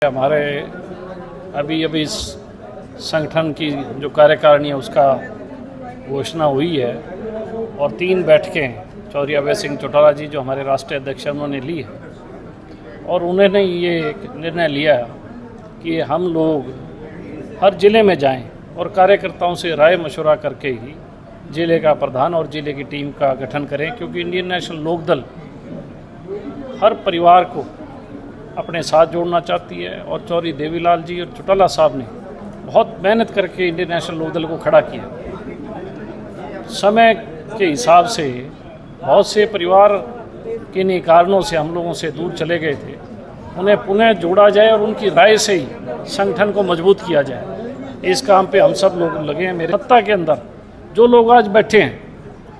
हमारे अभी अभी इस संगठन की जो कार्यकारिणी है उसका घोषणा हुई है और 3 बैठकें चौधरी अभय सिंह चौटाला जी जो हमारे राष्ट्रीय अध्यक्ष हैं उन्होंने ली है और उन्होंने ये एक निर्णय लिया कि हम लोग हर ज़िले में जाएं और कार्यकर्ताओं से राय मशवरा करके ही ज़िले का प्रधान और ज़िले की टीम का गठन करें, क्योंकि इंडियन नेशनल लोकदल हर परिवार को अपने साथ जोड़ना चाहती है और चौधरी देवीलाल जी और चौटाला साहब ने बहुत मेहनत करके इंडियन नेशनल लोकदल को खड़ा किया। समय के हिसाब से बहुत से परिवार किन्हीं कारणों से हम लोगों से दूर चले गए थे, उन्हें पुनः जोड़ा जाए और उनकी राय से ही संगठन को मजबूत किया जाए। इस काम पे हम सब लोग लगे हैं। मेरे सत्ता के अंदर जो लोग आज बैठे हैं,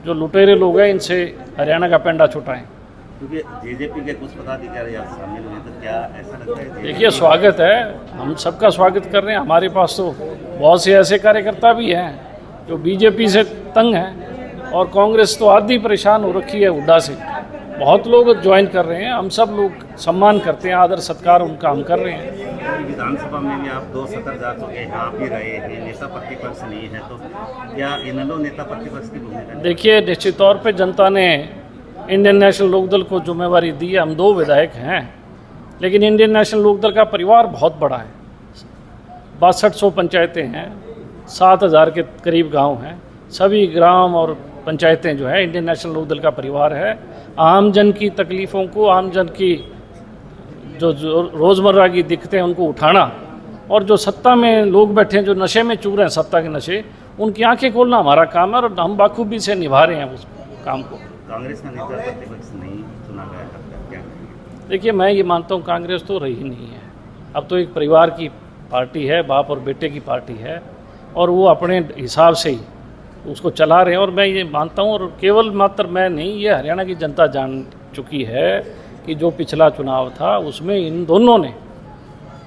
जो लुटेरे लोग हैं, इनसे हरियाणा का पेंडा छुटाएं। क्योंकि जेजेपी के कुछ पदाधिकारी आज शामिल हुए, तो क्या ऐसा लगता है? देखिए, स्वागत है, हम सबका स्वागत कर रहे हैं। हमारे पास तो बहुत से ऐसे कार्यकर्ता भी हैं जो बीजेपी से तंग हैं और कांग्रेस तो आधी परेशान हो रखी है हुड्डा से। बहुत लोग ज्वाइन कर रहे हैं। हम सब लोग सम्मान करते हैं, आदर सत्कार उनका हम कर रहे हैं। विधानसभा में भी आप 2 सत्र जा चुके हैं, आप भी रहे हैं, नेता प्रतिपक्ष नहीं है, तो क्या इनलो नेता प्रतिपक्ष की भूमिका? देखिए, निश्चित तौर पर जनता ने इंडियन नेशनल लोकदल को जिम्मेवारी दी है। हम 2 विधायक हैं, लेकिन इंडियन नेशनल लोकदल का परिवार बहुत बड़ा है। 6200 पंचायतें हैं, 7000 के करीब गांव हैं। सभी ग्राम और पंचायतें जो है इंडियन नेशनल लोकदल का परिवार है। आम जन की तकलीफ़ों को, आम जन की जो रोज़मर्रा की दिक्कतें उनको उठाना, और जो सत्ता में लोग बैठे हैं जो नशे में चूर हैं, सत्ता के नशे, उनकी आंखें खोलना हमारा काम है और हम बाखूबी से निभा रहे हैं उस काम को। कांग्रेस का नेता प्रतिपक्ष नहीं चुना गया, क्या करेंगे? देखिए, मैं ये मानता हूँ कांग्रेस तो रही नहीं है। अब तो एक परिवार की पार्टी है, बाप और बेटे की पार्टी है, और वो अपने हिसाब से ही उसको चला रहे हैं। और मैं ये मानता हूँ, और केवल मात्र मैं नहीं, ये हरियाणा की जनता जान चुकी है कि जो पिछला चुनाव था उसमें इन दोनों ने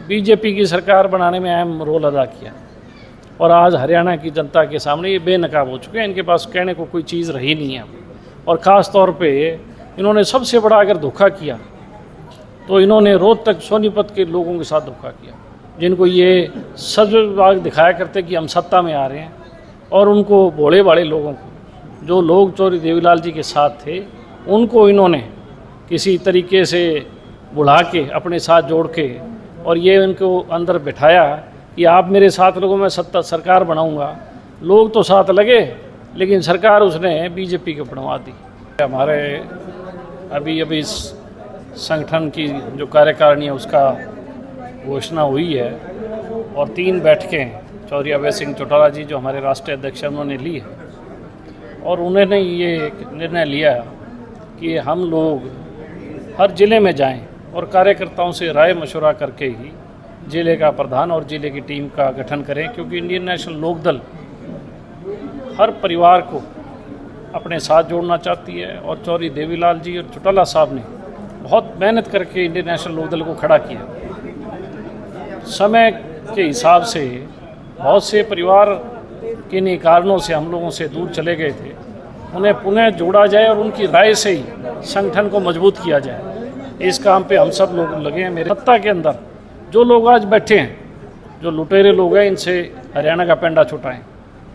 बीजेपी की सरकार बनाने में अहम रोल अदा किया, और आज हरियाणा की जनता के सामने ये बेनकाब हो चुके हैं। इनके पास कहने को कोई चीज़ रही नहीं है। और ख़ास तौर पे इन्होंने सबसे बड़ा अगर धोखा किया तो इन्होंने रोहतक सोनीपत के लोगों के साथ धोखा किया, जिनको ये सजबाग दिखाया करते कि हम सत्ता में आ रहे हैं, और उनको भोले भाले लोगों को, जो लोग चौधरी देवीलाल जी के साथ थे, उनको इन्होंने किसी तरीके से बुला के अपने साथ जोड़ के और ये उनको अंदर बिठाया कि आप मेरे साथ लोगों में सरकार बनाऊंगा। लोग तो साथ लगे, लेकिन सरकार उसने बीजेपी को बनवा दी। हमारे अभी अभी इस संगठन की जो कार्यकारिणी है उसका घोषणा हुई है और 3 बैठकें चौधरी अभय सिंह चौटाला जी जो हमारे राष्ट्रीय अध्यक्ष हैं उन्होंने ली है और उन्होंने ये एक निर्णय लिया कि हम लोग हर ज़िले में जाएं और कार्यकर्ताओं से राय मशवरा करके ही ज़िले का प्रधान और ज़िले की टीम का गठन करें, क्योंकि इंडियन नेशनल लोकदल हर परिवार को अपने साथ जोड़ना चाहती है और चौधरी देवीलाल जी और चौटाला साहब ने बहुत मेहनत करके इंडियन नेशनल लोकदल को खड़ा किया। समय के हिसाब से बहुत से परिवार किन्हीं कारणों से हम लोगों से दूर चले गए थे, उन्हें पुनः जोड़ा जाए और उनकी राय से ही संगठन को मजबूत किया जाए। इस काम पे हम सब लोग लगे हैं। मेरे सत्ता के अंदर जो लोग आज बैठे हैं, जो लुटेरे लोग हैं, इनसे हरियाणा का पेंडा छुटाएं।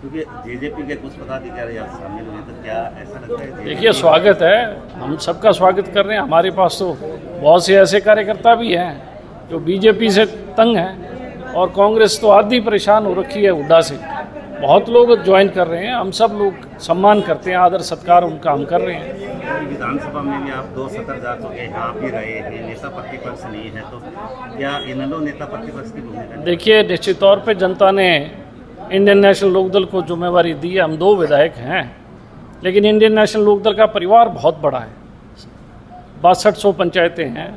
क्योंकि जेजेपी के कुछ पदाधिकारी आज शामिल हुए, तो क्या ऐसा लगता है? देखिए, स्वागत है, हम सबका स्वागत कर रहे हैं। हमारे पास तो बहुत से ऐसे कार्यकर्ता भी हैं जो बीजेपी से तंग हैं और कांग्रेस तो आधी परेशान हो रखी है हुड्डा से। बहुत लोग ज्वाइन कर रहे हैं। हम सब लोग सम्मान करते हैं, आदर सत्कार उनका हम कर रहे हैं। विधानसभा में भी आप 2 सत्र जा चुके हैं, आप भी रहे हैं, नेता प्रतिपक्ष नहीं है, तो क्या इनलो नेता प्रतिपक्ष की भूमिका? देखिए, निश्चित तौर पर जनता ने इंडियन नेशनल लोकदल को जिम्मेवारी दी है। हम 2 विधायक हैं, लेकिन इंडियन नेशनल लोकदल का परिवार बहुत बड़ा है। 6200 पंचायतें हैं,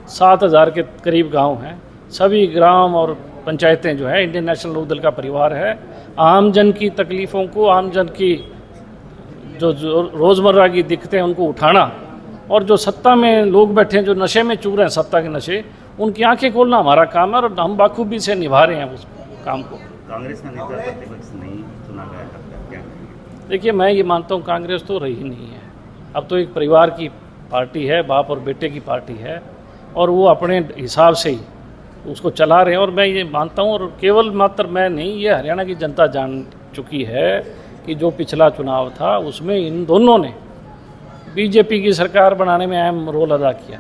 7000 के करीब गांव हैं। सभी ग्राम और पंचायतें जो है इंडियन नेशनल लोकदल का परिवार है। आम जन की तकलीफ़ों को, आम जन की जो रोज़मर्रा की दिक्कतें उनको उठाना, और जो सत्ता में लोग बैठे हैं जो नशे में चूर हैं, सत्ता के नशे, उनकी आंखें खोलना हमारा काम है और हम बाखूबी से निभा रहे हैं उस काम को। कांग्रेस का नेता प्रतिपक्ष नहीं चुना गया, क्या करेंगे? देखिए, मैं ये मानता हूँ कांग्रेस तो रही नहीं है। अब तो एक परिवार की पार्टी है, बाप और बेटे की पार्टी है, और वो अपने हिसाब से ही उसको चला रहे हैं। और मैं ये मानता हूँ, और केवल मात्र मैं नहीं, ये हरियाणा की जनता जान चुकी है कि जो पिछला चुनाव था उसमें इन दोनों ने बीजेपी की सरकार बनाने में अहम रोल अदा किया,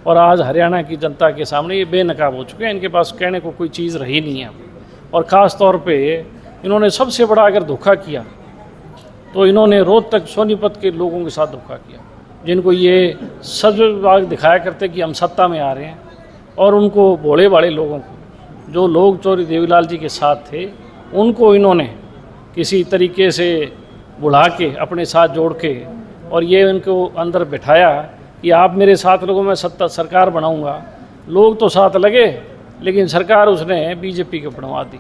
और आज हरियाणा की जनता के सामने ये बेनकाब हो चुके हैं। इनके पास कहने को कोई चीज़ रही नहीं है। और ख़ास तौर पे इन्होंने सबसे बड़ा अगर धोखा किया तो इन्होंने रोहतक सोनीपत के लोगों के साथ धोखा किया, जिनको ये सजबाग दिखाया करते कि हम सत्ता में आ रहे हैं, और उनको भोले भाले लोगों को, जो लोग चौधरी देवीलाल जी के साथ थे, उनको इन्होंने किसी तरीके से बुला के अपने साथ जोड़ के और ये उनको अंदर बिठाया कि आप मेरे साथ लोगों में सरकार बनाऊंगा। लोग तो साथ लगे, लेकिन सरकार उसने बीजेपी को बनवा दी।